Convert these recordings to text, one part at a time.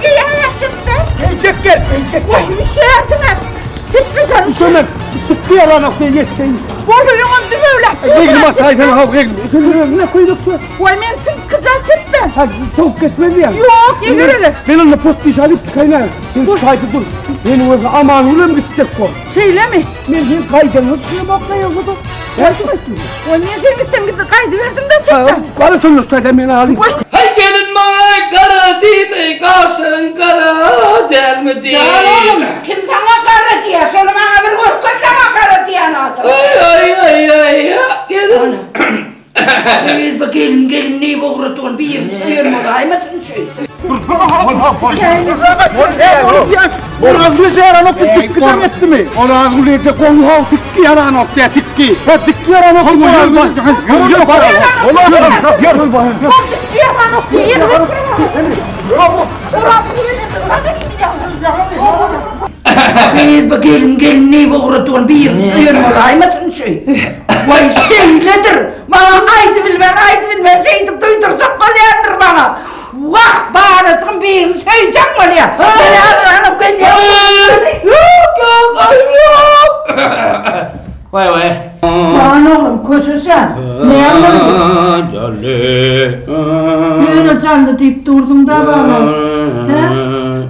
ya çıkma. Çek gel. Bir şey etme. Çıkma canım. Sonra sıktı yalan noktaya geçsin. Boyuyum böyle. Eglim ataydan hav eglim. Ne koyduk şu? Vay men kıza çıkma. Ha çok kesmedi yani. Yok yedirele. Ben onunla postiş alıp kaynar. Sen kaydı dur. Benim o aman ulan gidecek ko. Şeyle mi? Ben sen kaydını şuna bakmaya oldu. Yardım etsin. Vay men sen bizi kaydı verdim de çıkma. Bana son üstadem beni alayım. Hay gelin bana kara değil mi? Kaşların kara değil mi değil? Ya oğlum kim sana kara diye? Sonra bana bir korku sana kara diye anladım. Ay ya gelin. Gelin neyi boğurduğun bir yığın olaymasın şey. Orhan bize yaran o tikki etti mi? Orhan bize konu hav tikki yaran o tikki. Ha tikki yaran o konu hav. Yok var. Ulan yok var. Gelin neyi boğurduğun bir yığın olaymasın şey. Vay şeyledir. Bana haydi bilmem şeydim duydursam kolyandır bana. Vah bağırasın bir söyleyeceğim kolya. Beni ağzına kolya. Yok ay yok. Vay. Lan oğlum koşu sen. Ne yapmadın? Yine canlı deyip durdum da bana.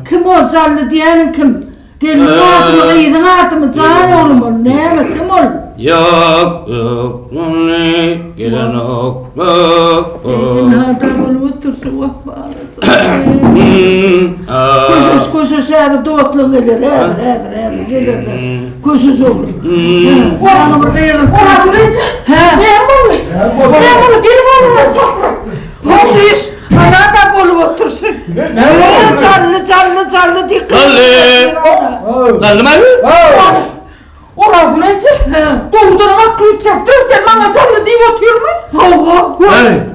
Kim o canlı diyen kim? Gelin atımı yedin atımı canlı oğlum o. Ne mi kim oğlum? Yok gelen yok. Nereden olup otursun vah bağırasın. Koşu sen doğutluğun gelir. Gelir. Koşu oğlum. Bana burada yılın. Orhan burası. Memurlu gelin oğlumla çakla. Polis anada olup otursun. Canlı dikkat. Kallı mı? Orhan burası. Doğrudan ama kuyutken dörtten bana canlı deyip oturuyor mu? Hava.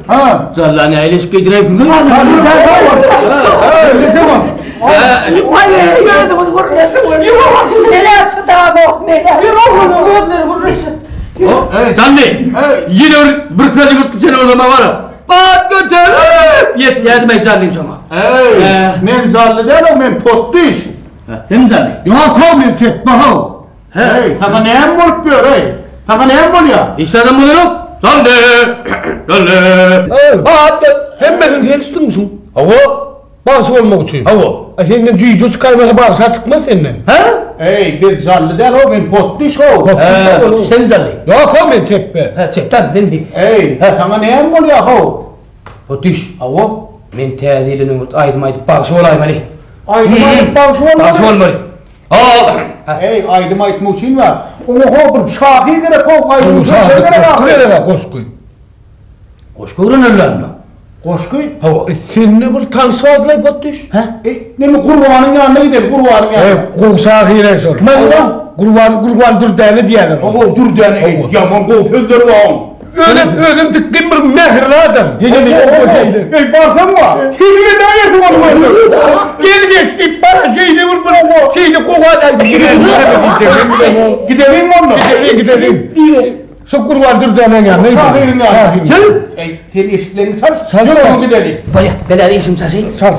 Ha. Zallan ya ilişki direkt mi? Ne zaman? Vay yürüdü bunu vurursun. Neler çıktı abi? Bir oğlunu gözleri vurursun. Canlı. Yine bırkları yurtlu o zaman var. Bak götür. Yardım et canlıyım sana. Men zallı değil o men pottiş. Sen canlı. Yok olmuyor çek bahav. Hey, sana ne hem oluyor hey? Sana ne hem oluyor? İşte adam bunu yok. Canlı. Bak hem benim sen tutun musun? Hava. Bağısı olmak için. Hava. Senden cüyücü çıkarmaya bağırsa çıkmaz senden. Ha? Hey, bir zallı değil o men pottiş o. Sen canlı. Yok olmuyor çek be. Ha çek tabi sen değil. Hey, sana ne hem oluyor ho? Otuş. Hava. Men tədilini unut. Aydım bağışı olaymalı. Aydım bağışı olmalı. Bağışı olmalı. Hey, aydım aytmak için var. Onu ho bir şahı gerek ho. Aydım Bu saati koşku nere var koşku? Koşku uğranırlar mı? Koşku? Hava. Sen ne bir tansı adlayıp atış? Ha? Ne mi kurbanın yanına gidelim kurbanın yanına. Korsağı ile sor. Kurban dur dene diyelim. Oğul dur dene. Yaman goföldür var. Öyle tıkkın bir mehirli adam. Hey baksana mı? Hilmi daha yapamadım artık. Gel geçtik bana şeyde vur bana. Şeyde kovalar gidelim. Gidelim mi onunla? Gidelim. Şu kurban dur dene ya. Şahirin ya. Gel. Hey senin eşiklerini sar. Sar. Yürü onu gidelim. Baya belada işim sasi. Sar.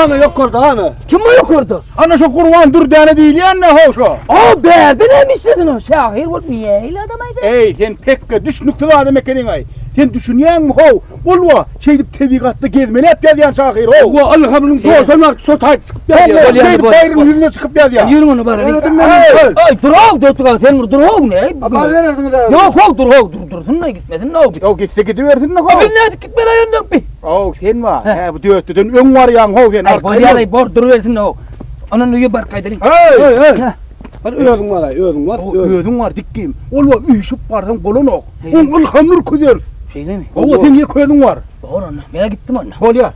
Ana yok orada ana. Kim o yok orada? Ana şu kurban dur dene değil ya ne hoş o. Aa be, ne mi istedin o? Şahir ol niye öyle adamaydı? Ey sen pek düş noktada adam ekenin ay. Sen düşünýän mi ho? Bolwa şeýdip tebigatda gezmelep gelýän şahir ho. O alhamdulillah soğusamak sotay çıkıp geldi. Şeýdip bayrın yüzüne çıkıp gelýän. Yürü onu bari. Ay dur oğul dörtükan sen dur oğul ne? Haber verirsiniz abi. Yok oğul dur oğul dursun da gitmedin ne oldu? Yok gitse gidiversin ne ho? Ben ne gitme lan yandan bir. Oh sen var. He bu dörtüden ön var yan ho sen. Ay bol yarayı bor duruversin ne o. Onun üye bar kaydırın. Hey. Hadi özün var ay özün var. Özün var dikkim. Olwa üýşüp bardan bolonok. Oňul hamur közer. Şeyle mi? Owa sen ýe köýdüň var. Doğru ana. Mena gittim ana. Bol ya.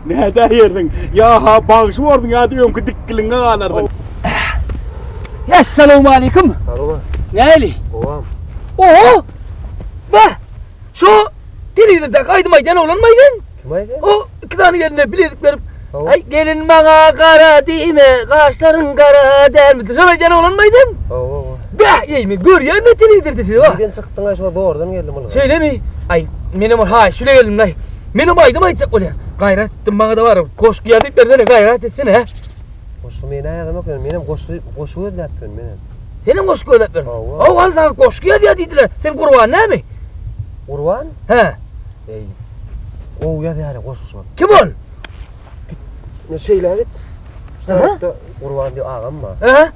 Näde ýerdin? Ya ha bagşy bordun ya diýem ki dikkiliňe galardın. Assalamu alaykum. Aroma. Näli? Ovam. Oho! Bah! Şu televizorda kaydımaycan olanmaydın? Kim aydı? O iki tane geline bileziklerim. Tamam. Ay gelin bana kara dime, kaşların kara dermedi. Şöyle olanmaydın? Ova. Bah! İyi mi? Gör ya ne televizor dedi o. Neden çıktın aşağı doğrudan geldim oğlum. Şöyle mi? Ay benim ha şöyle geldim lan. Benim aydım aytacak oluyor. Gayret ettim bana da var. Koşkuya deyip verdene gayret etsene ha. Koşu mene ayağıma koyuyorum. Benim koşu öyle yapıyorum benim. Senin koşku ödep verdin. Allah. O var sana koşkuya diye dediler. Sen kurban ne mi? Urvan? He. Ey. O ya yani koşusu var. Kim ol? Ne şeyler git. Aha. İşte Urvan diyor ağam mı? He?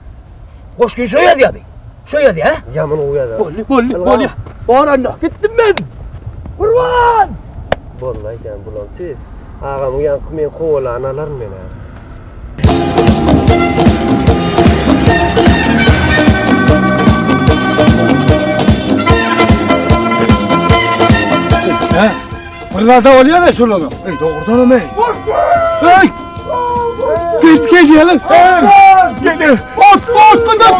Koşkuyu şöyle diye abi. Şöyle diye ha. Yaman o ya da. Bolli. Bağır anne. Gittim ben. Kurban. Vallahi yani bulan tüy. Ağam uyan kımıya kovala analar mı ne? He. Fırlarda oluyor ya şunu. Ey doğrudan öme. Hey! Git gelin. Gel. Ot kadar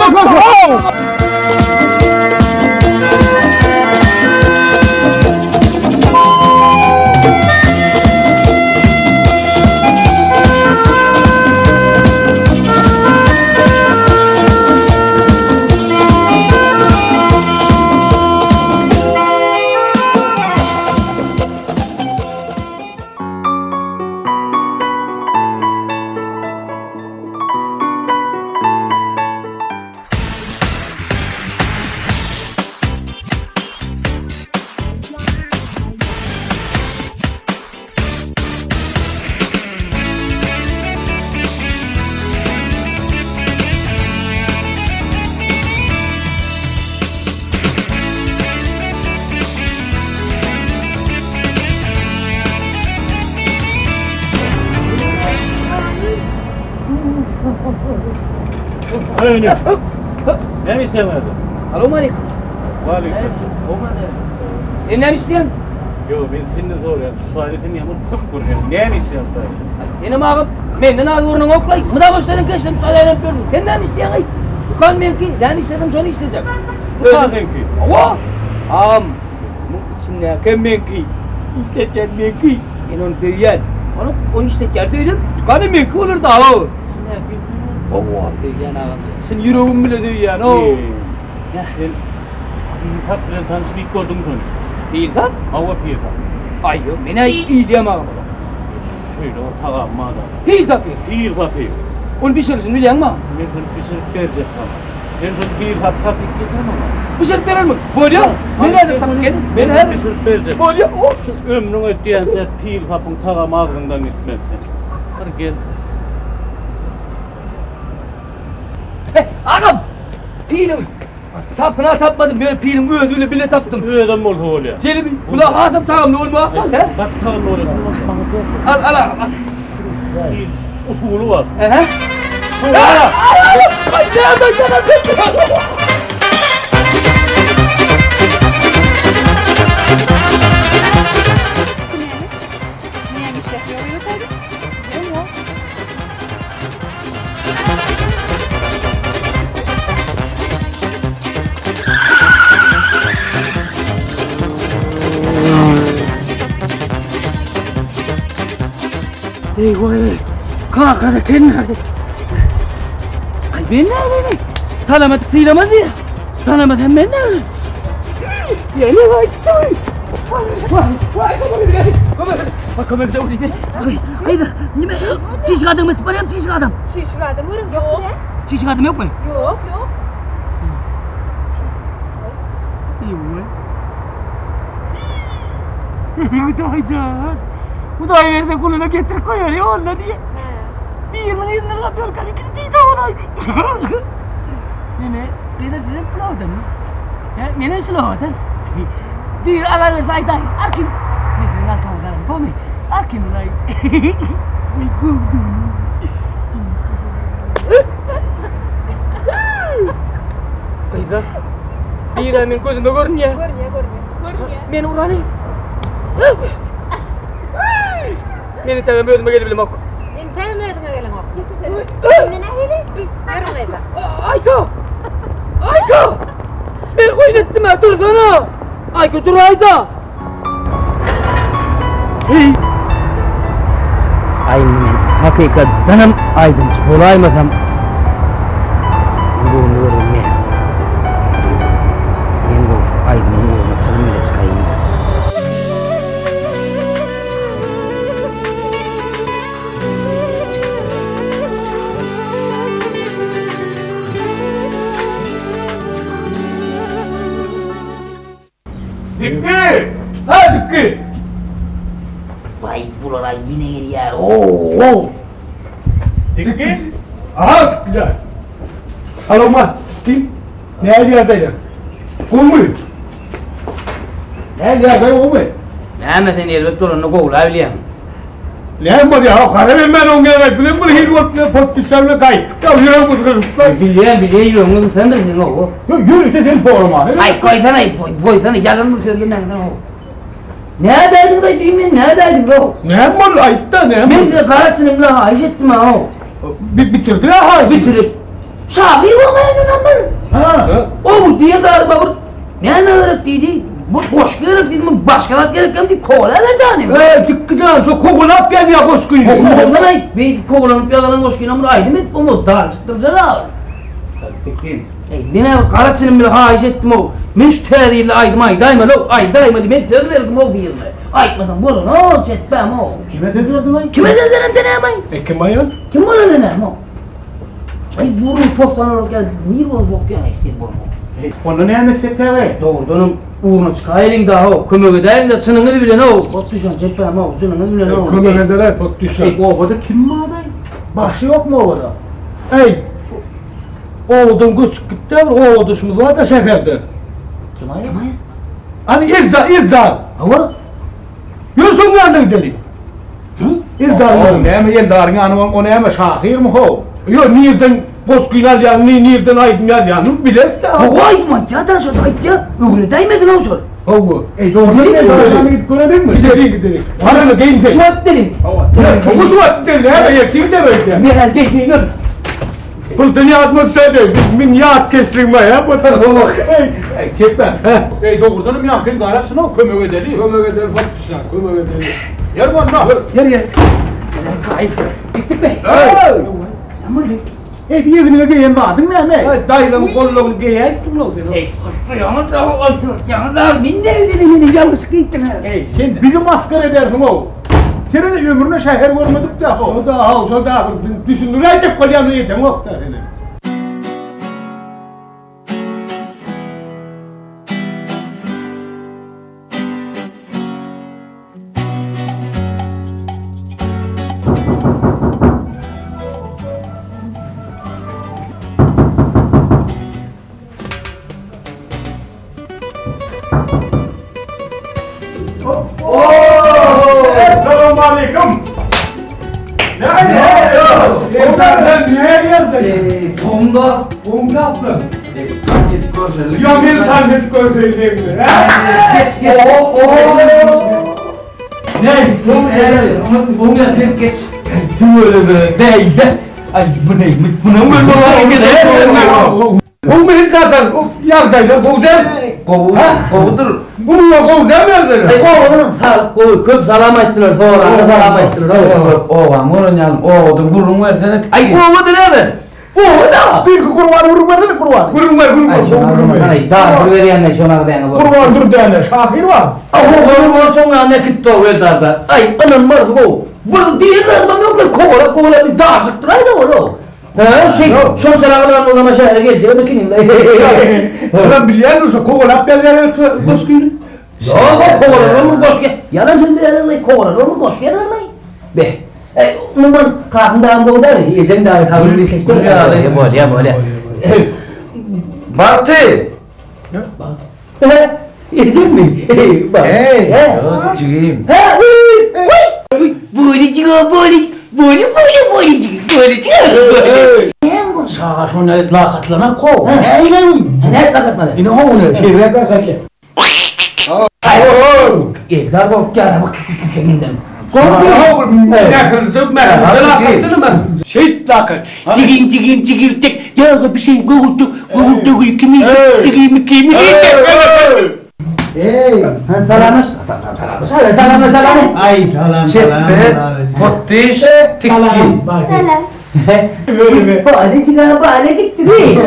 Öyle. Ne mi istemedin? Selamun aleyküm. Aleyküm. Olmadı. Sen ne istiyorsun? Yo ben seni soruyorum. Şu aletin yamuk tık kuracağım. Ne mi istiyorsun? Senin ağam benden ağır uğruna oklay. Mıda başladın geçtim müsaade edip gördüm. Sen ne istiyorsun ay? Dukan mevki. Ben istedim şunu isteyeceğim. Dukan mevki? Ova! Ağam. Şimdi kim mevki? İsteten mevki. Ben onu duyuyen. Onu istetten duydum. Dukanın mevki olur da ağam. Ova sevgen ağam. Sen yüreğim bile duyuyen o. Sen Pirtap bilen tanışıp ilk gördün mü? Pirtap? Hava Pirtap. Ay yok bana iyi diyem ağam. Şöyle o tağam mağda. Pirtap. Pirtap. Onu bir şeysin biliyor musun? Ben sana bir şey verecek tamam. Ben sana Pirtap tapik getirmem ama. Bir şey verir mi? Böyle ya. Nerede tapik gelin? Ben sana bir şey verecek. Böyle ya. Ömrün ötleyen sen Pirtap'ın tağam ağzından gitmezsin. Hadi gel. Ağam! Pilim! Tapına tapmadım, böyle pilim öldüğüyle bile taptım. Öyle oldu oluyor. Gelin bir kulağı ağzım tamamlı olma. Bak tağım oluyor. Al. Bir usulü var. Ay ne yapacağım? Eyvah! Kalk kendin nerede? Ay ben nerede? Tanımadık sıyılamadı ya. Tanımadım ben nerede? Yeni kaçtı. Vay Come da oraya. Haydi. Nime şişik adam mı? Parayım şişik adam. Şişik adam yok ne? Şişik adam yok mu? Yok. Hüdayican. Hüdayi verdi kuluna getirip koyuyor ya onunla diye. Bir yılın izni kapıyor kan ikisi bir de olaydı. Nene, dedim pulaudan. Ya, nene slowadan. Dir agar verdi day. Arkim. Nene ngalkal dalam pomi. Arkim lay. Ayda. Bir amin gözüme görünüyor. Men urani. Meni tabii gözüme gelebilir mi? Ayko! Ayko! Ben oynatdım ha, dursana! Ayko dur Ayda! Aynen, hakikaten aydınız, bulaymasam bunu görürüm ya. Ben de aydının olmasını bile çıkayım. Dikki! Ha Dikki! Vay buralar yine geliyor. Oo! Dikki? Aha güzel. Alama. Kim? Ne yerdeydi? Kumu. Ne yerde o mu? Mehmet'in elbet dolanını kovulabiliyor. Ne var ya? Karabim ben onu gelmek. Bilim bunu hiç vakti potkisamla kayıt. Ya yürü bu kızım. Biliyorum sen de bilin o. Yürü işte sen forma. Ay koysana yalan mı söyledin ben o. Neredeydin da düğün neredeydin o? Ne var ayıtta ne? Ben de Karasinim'le haiş ettim ha o. Bitirdi ha. Bitirip Şafi olmayan numara. Ha. O bu diye galiba bu ne öğrettiydi? Bu boş öğrettiydi mi? Başkalar gereken bir kola verdi hani. Tıkkıcan so kokulap geldi ya koşkuyu. Ondan ay bir kovalanıp yalanın koşkuyla ama aydım et onu darcıktıracak abi. Peki. Ben Karasinim'le haiş ettim o. Müşteriyle aydım aydaymadı ben söz verdim o bir yılda. Aytmadan bunu ne olacak ben o. Kime dediyordun lan? Kime sözlerim denemey? Kim ayol? Kim bana denem o? Ay burun postan olarak geldi. Niye bu zok ya ektir burnu? Onu ne emesek kere? Doğrudan uğruna çıkar elin daha o. Kömür ederin de çınını bilen o. Bak düşen çekmem o. Çınını bilen o. Kömür ederler pot düşen. O ovada kim var aday? Başı yok mu ovada? Ey! Oğudun küçük gitti ama oğuduşumuz var da seferde. Kim ay? Hani İrdal. Hava? Yusuf nerede gidelim? Hı? İrdal. Ne mi yeldarın yanı o ne mi şahir mi ho? Yok nereden koskuylar yani nereden aydınlar yani bilir de. Hava aydım aydı ya da sonra aydı ya. Öyle değmedin o sonra. Hava. Doğru Ne ne söyle? gidip görelim mi? Gidelim. Hanımla giyin de. Suat dedim. Çok uzun gidelim. Hemen yakayım da böyle. Meral değil gör. Bu dünya atmosferde. Min yağ kesilme ya. Bu da Ey çekme. Ey doğrudan mı yakın garasına o kömür edeli. Kömür eder bak düşen. Kömür eder. Yer var mı? Yer. Ay. Bitti be. Aman ne? Ey bir evine giyen vardın ne mi? Dayıların kollarını giyen kim olsun? Kıyamı da oturacağını da min de evliliğini yalnız gittin ha. Ey sen bizi maskara edersin o. Senin ömrüne şehir görmedik de o. O da düşündürecek kolyanı yedim o da. Selamünaleyküm. Tonga yaptın? Ya bir tane görseydim. Geç. Ne? Bu ne? Geç. Böyle değil. Ay bu ne? Bu ne? Bu benim kazan. Yardayla kovdan. Kovudur. Bunu kovdan verdiler. Ay oğlum sağ köp salam ettiler sonra salam ettiler. Oğlan oğlan oğlum gurun versene. Ay oğlu ne? Oğlu da. bir kurban verdin kurban. Kurum var. Ay daha veriyenler şuna da yani. Kurban dur dene şahir var. Oğlum sonra ne gitti o verdi. Ay anan var bu. Bu diğerler ben yok kovala bir daha çıktı da oğlum. Şom sarağından o zaman şehre geleceğim bakayım da. Ulan biliyor musun? Kovalap derler koskuyunu. Yok kovalar mı boş gel. Yalan söylüyorlar kovalar mı boş gel lan. Be. Numman kapından bu da yiyecek daha kabul bir şey yok. Ya böyle. Baktı. Yiyecek mi? Bak. Çıkayım. Böyle çıkıyor böyle çıkıyor. Sağa şunları lakatlana kov. Ne ilgin? Ne lakatmalı? Yine onu şeyler lakatla. Evler bak ya bak kendinden. Şey lakat. Cigim tek. Ya bir şey guguldu kimi kimi. Hey. Talamas. Talamas. Ay kalan. Çeppe. Pottiş. Tikki. Balecik değil.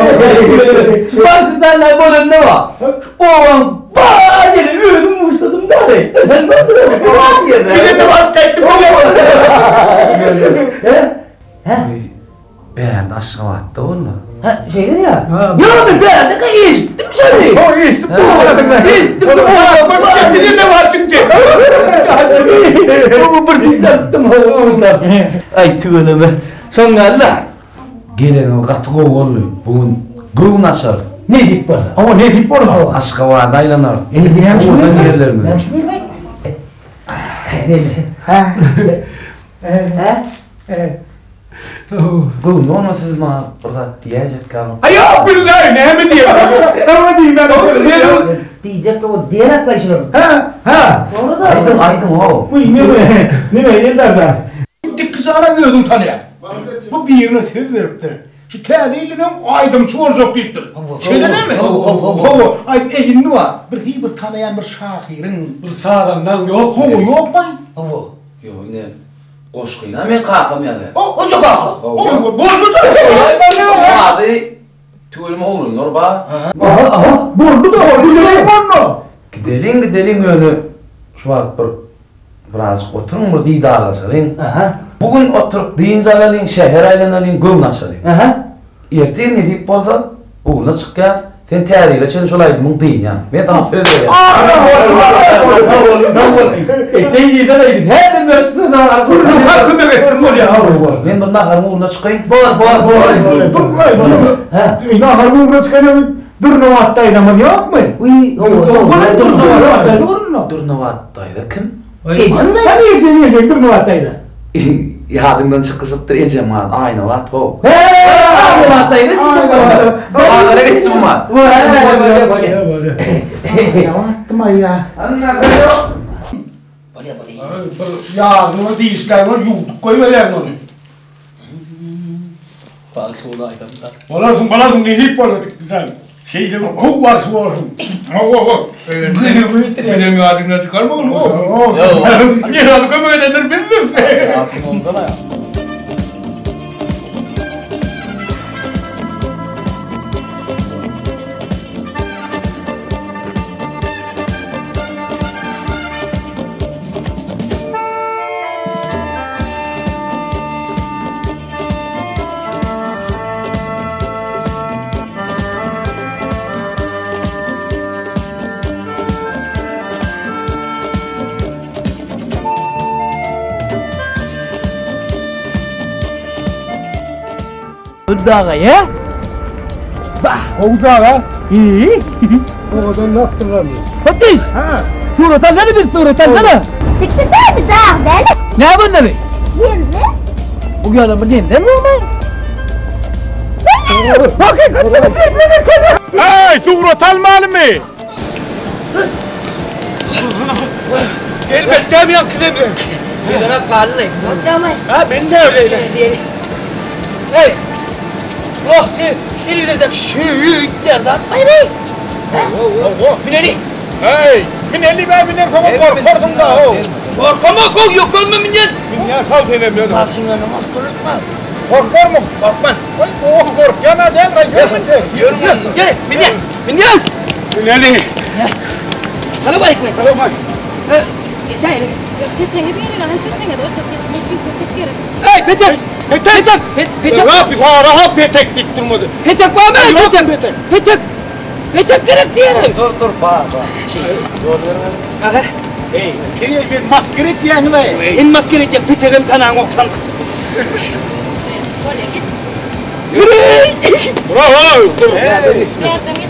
Bak sen ne böyle ne var? Oğlum bağırın öldüm uçladım dari. Bir de var tektim. Ben aşağı attı onu. Ha şeyler ya. Ya ben de içtim seni. O içtim bu. İçtim bu. Bak bir de var çünkü. Bu bir tattım oğlum. Ay tüyünü be. Sonlarla. Gelin o katı kovullu. Bugün gün açar. Ne dip var? Ama ne dip var ha? Aşka var daylanır. Hem şu Oradan yerler mi? Hem şu Gün olmasız mı? Burada diyecek kalma. Ay ya billahi ne mi diyeyim? Ama diyeyim ben. Diyecek o diğer arkadaşlar. Ha. Sonra da aydın o. Bu ne ne dersen? Dik kızana gördüm tanıya. Bu birine söz veriptir. Şu teliyle aydım çoğuncuk deyiptir. Şeyde değil mi? Hava. Ay egin var. Bir tanıyan bir şahirin. Bir sağlamdan yok. Hava yok mu? Yok ne? Koşkuyla men kalkam yani. O çok kalk. Bozdu da. Abi tüylüm oğlum Norba. Aha. Bozdu da o. Bileyim onu. Gidelim önü. Şu an biraz oturun mu didarlaşalım. Bugün oturup deyince alalım, şehir aylanalım, gövün açalım. Erteğin ne deyip olsa, oğluna çıkacağız. Sen tarihiyle çalış olaydı bunu deyin yani. Ben sana söyleyeyim. Sen yiyden aydın. Her bir üstüne daha arasında. Ben bundan harmı oğluna çıkayım. Ne harmı çıkarıyor? Durnuvattaydı ama yok mu? Durnuvattaydı kim? Sen yiyeceksin Durnuvattaydı. Yadından çıkışıp duracağım ha. Aynı var o. Durnuvattaydı. Ağlara gittim ha. Yavaştım ay ya. Ya bunu değişler var yuduk koymalar onu. Bak sonra aydan da. Balarsın ne var sen. Şeyle bu kov var şu olsun. Benim adımdan çıkarma onu. Niye adı koyma edenler bilir. Aklım ondan ya. Udağa ya? Bah, Udağa? iyi. Oradan ne yaptırlar? Fatih! Suratan ne bir suratan ne? Tikti mi daha deli? Ne bunları? Yirmi. Bu adamın neden mi olmay? Hey, suratan malum Elbette bir yakın ediyor. Bana kallı. Ha ben de öyleyim. Hey! Oh! Ellerden şüyüklerden. Hayır! Mineli! Hey, mineli be minen kama korkordun da o. Korkama kok yok olma minel! Min ya sal seni evladım. Bak şimdi namaz kılırtma. Korkar mı? Korkma. Ay oh korkana değil mi? Görmünce. Gel! Minel! Minel! Mineli. Hadi bak ekmek. Hadi bak. Çayır. Petenge bir yerine hem petenge de o tepki petek yere. Hey petek! Petek! Petek! Rahat bir rahat petek dik durmadı. Petek var mı? Petek! Petek! Petek gerek diyelim. Dur bak. Aga. Hey, kiriye biz maskere diyen de. En maskere diye peteğim tanağın oktan. Oraya geç. Yürü. Bravo. Birazdan geç.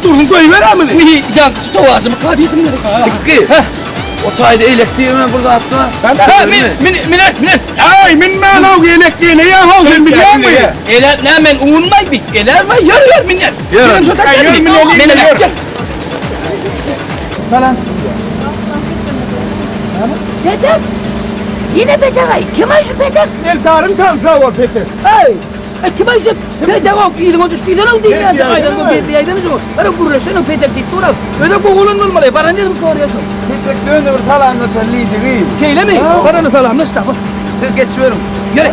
Durun koy ver amını. Bir dakika tut o ağzımı kadiyetim dedi. Tıkkı. O tayda elektriğimi burada attı. Minnet. Ay minmen o elektriğine ya havzun biliyor musun? Ne men uğunmay bit. Eler var yürü minnet. Yürü minnet. Salam. Petek. Yine petek ay. Kim ay şu petek? Eltarım kamsa var Peter. Hey. Kim ay şu petek o iyiliğine düştüğüden o değil ya. Aydan bu bir aydan o. Öyle burasının petek gitti ona. Öyle koğulun olmalı. Baranca mı soruyorsun? Peter döndür salamla söyleyeceğim. Keyle mi? Baranı salamla işte. Geçiyorum. Yürü.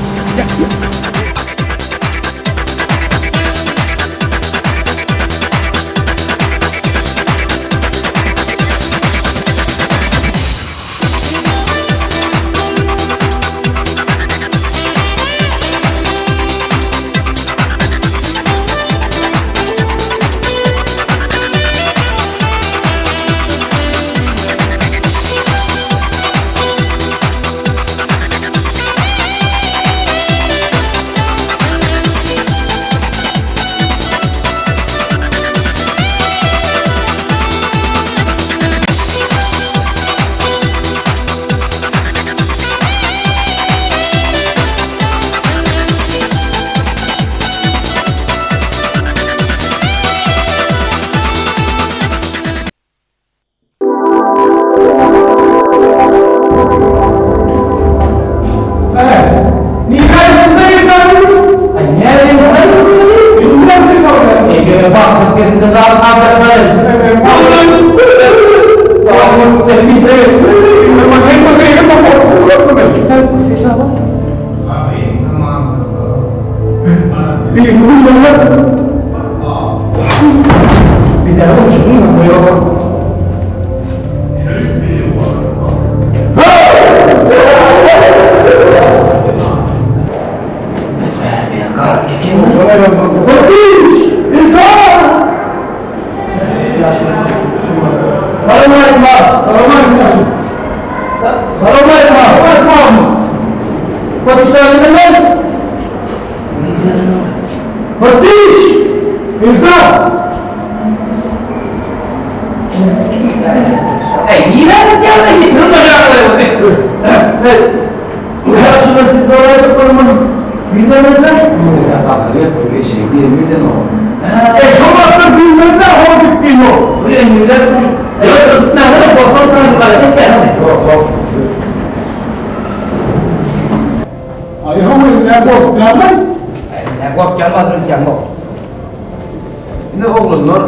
Ne oğlunlar?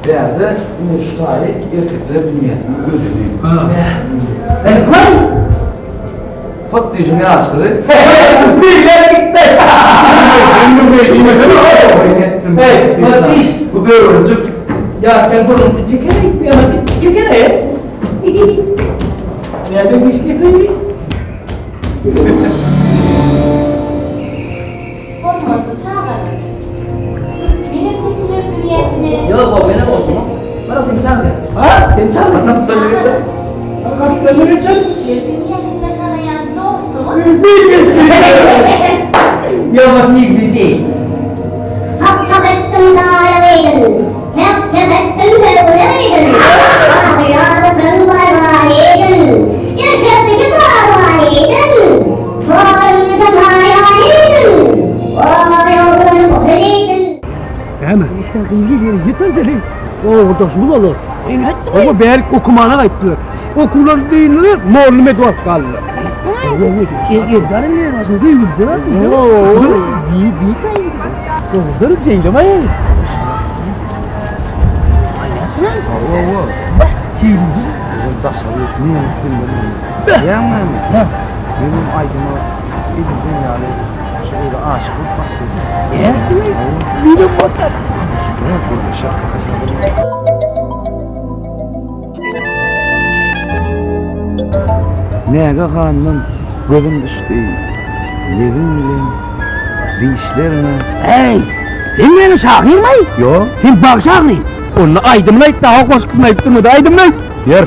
Değerde yine şu tarih erkekler dünyasını gözeliyor. Koy. Patlıcın asırı. Büyükler gitti. Hey, Matiş. Bu böyle olacak. Ya sen bunun küçük ya küçük kere. Nerede kişileri? Olmadı çağırın. Milletvekilleri dünyasını... Yok o benim oldu. Bana seni çağırıyor. Ha? Seni çağırıyor. Nasıl söyleyeceksin? Kalk söyleyeceksin. Dünyasını tanıyan doğdu mu? Büyük eski. Ya bak İngilizce. Hak ettim dağılaydın, hep ettim kırılaydın. Ahiradatın varvaydın, yaşatıcı varvaydın. Torunuzun hayaliydin, o yolunu kofiydin. Hemen. Sen kıyılı yeter seni. O oradaş mı olur? Ama belki okumana gittiler. Okullar değiller, Morlum Edward kaldı. Yerlerim ne diyorsun? Değil mi? Cevap mı? Bir tane. Doğrudur şeyleme ya. Kim? Tasavvuf ne üstünde? Yaman. Benim aydıma bir dünyada şöyle aşık olup başladı. Yerdi mi? Bir de basar. Burada şarkı kaçırdım. Nege kandım, gözüm düştü. Yerin bilen, dişlerine. Hey! Sen beni şakirmay? Yo. Sen bak şakir. Onu aydımlayıp daha koşkutmayıp durmadı, aydımlayıp. Yer.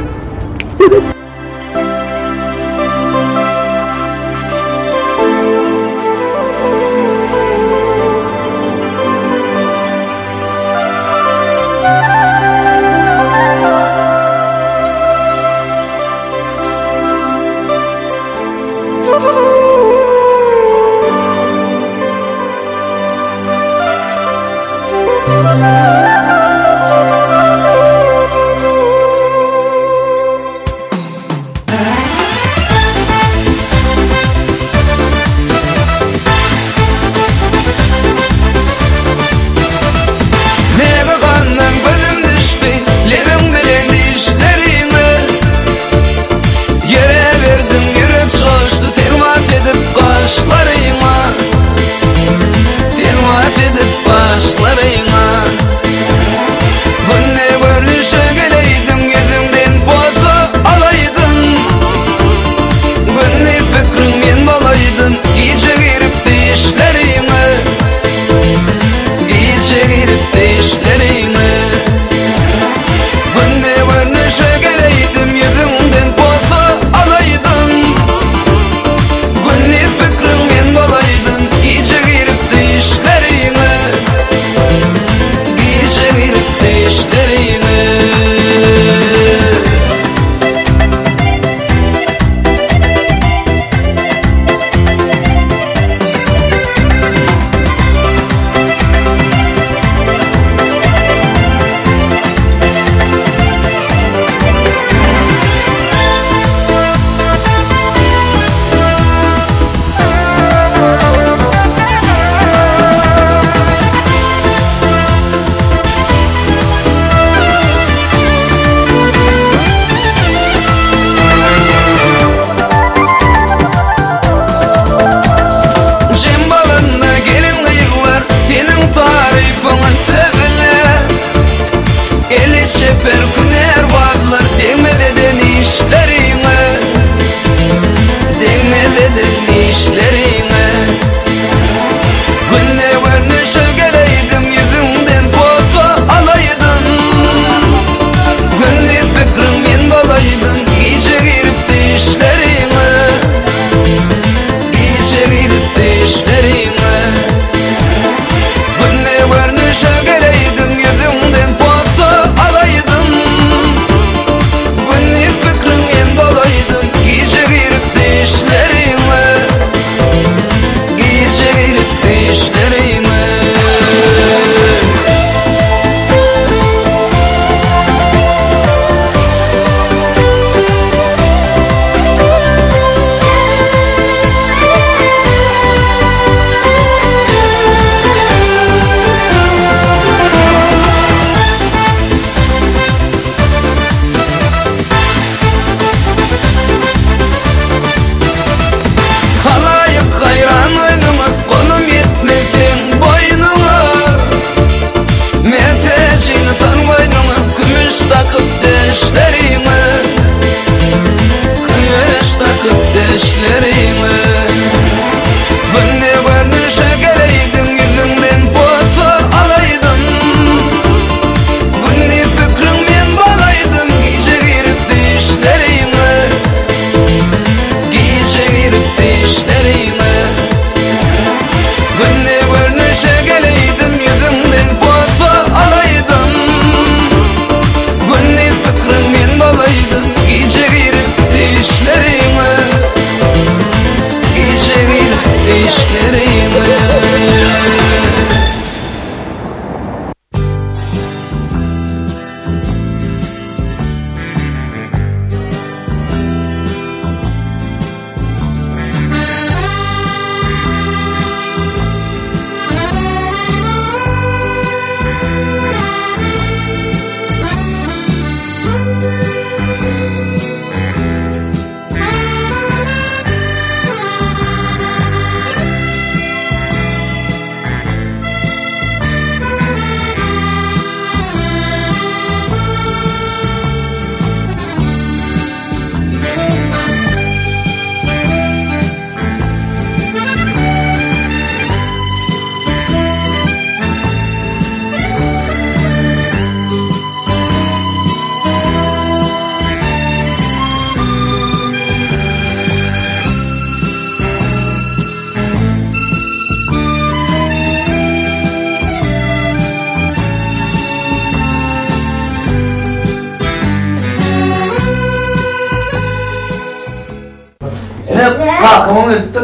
Kalkamam ettir.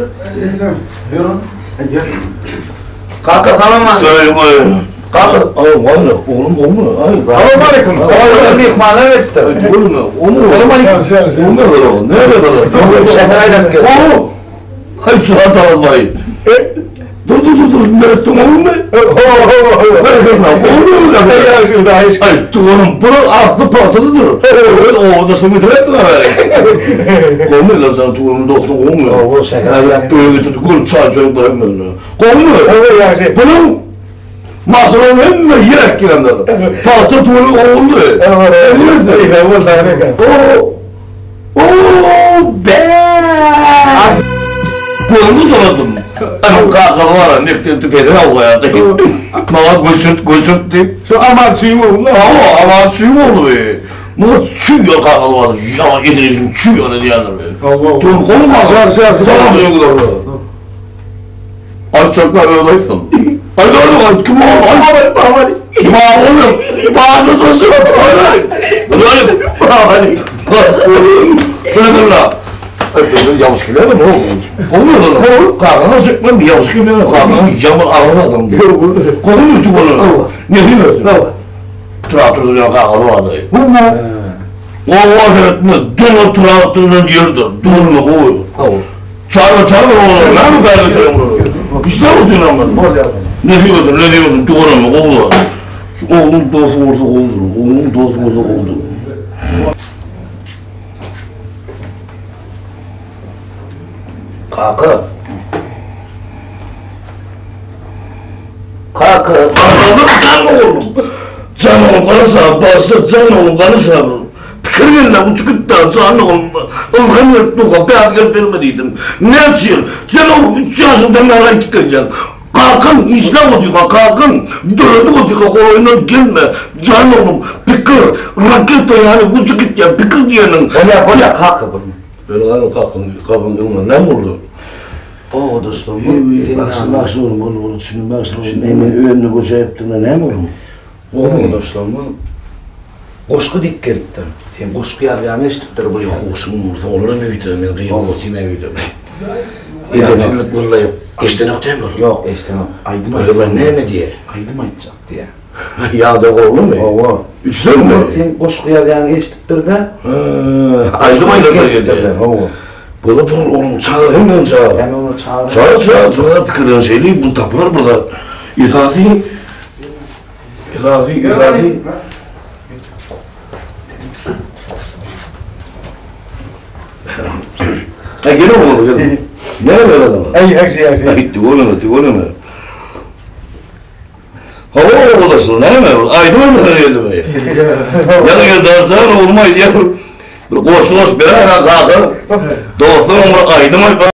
Yürü. Kalka salamaz. Söyle koy. Kalka. Oğlum. Selamun aleyküm. Oğlum ihmala etti. Oğlum. Oğlum hani. Nerede? Şeker aydan geldi. Hayır şu hata almayı. Dur. Ne ettin oğlum be? Oğlum ya. Hayır tuğanın bunu aklı patlatıdır. O da sümütür ettin abi. Olmuyor da sen tuğanın dostun olmuyor. O şeker aydan. Böyle getirdi. Kul çay çocuklar hemen. Olmuyor. Bunun masaların hemen yiyerek girenler. Patlı tuğanın oğlu. Ooo be. Kolunu doladım. Ben kalkalı var ya, nektirdi pedere avlayadı. Bana göçürt deyip. Şu aman suyum oğlum. Aman suyum oldu be. Bana çüyor kalkalı vardı. Ya yedirirsin çüyor ne diyorlar be. Allah. Dur kolum var. Tamam diyor kadar. Ay çocuklar öyleysin. Ay doğru kim oğlum? Ay kim oğlum? Bağırdı dostum. Böyle la. Yavuz gibi mi o? Olmuyor lan. Kalkana sıkmam bir yavuz gibi mi? Kalkana yamur ağır adam diyor. Kolum yutu kolunu. Ne diyorsun? Traktörden kalkalı vardı. O vakitte dolu traktörden yerdir. Dolu o. Çağırma oğlum. Ben mi kaybedeceğim bunu? İşte o diyor ama. Ne diyorsun? Doğru mu? Oğlum. Şu oğlum dostu oldu. Kalkı. Can oğlum kanısa, bastır can oğlum kanısa. Kırgınla uçukutta can oğlum. Olkan yurtluğa bir asker vermediydim. Ne yapıyorsun? Sen o 3 yaşından nereye çıkacaksın? Kalkın, işle otuğa, kalkın. Dörde otuğa, oyundan gelme. Can oğlum, pikir, raket yani uçukut ya, pikir diyenin. Hoca kalkın. Böyle kalkın yoluna ne mi oldu? O dostum. Baksın oğlum, şimdi baksın oğlum. Hemen önünü koca yaptığında ne mi oğlum? O dostum. Koşku dik geldi. Sen koşkuya bir anı istittir bu yok. Koşun orada olur müydü? Ben kıyım otime müydü? Edemizlik bununla yok. İşte yok değil mi? Yok istemem. Aydım Öyle ben ne diye? Aydım aytacak diye. Ya da oğlu mu? Ova. Üçten mi? Sen koşkuya bir anı istittir de. Aydım aytacak geldi. Bunu oğlum çağır, hemen çağır. Ben onu çağırırım. Çağır, pikirden şeyli, bu tapılar burada. İzafi. Gel oğlum, gel. Ne böyle adamı? Her şey. Gitti oğlum. Hava odasın, ne mi? Aydım aytacak geldi mi? Ya da çağır olmaydı ya. Koşuş bir ara kalkı. Dostum aydım aytacak.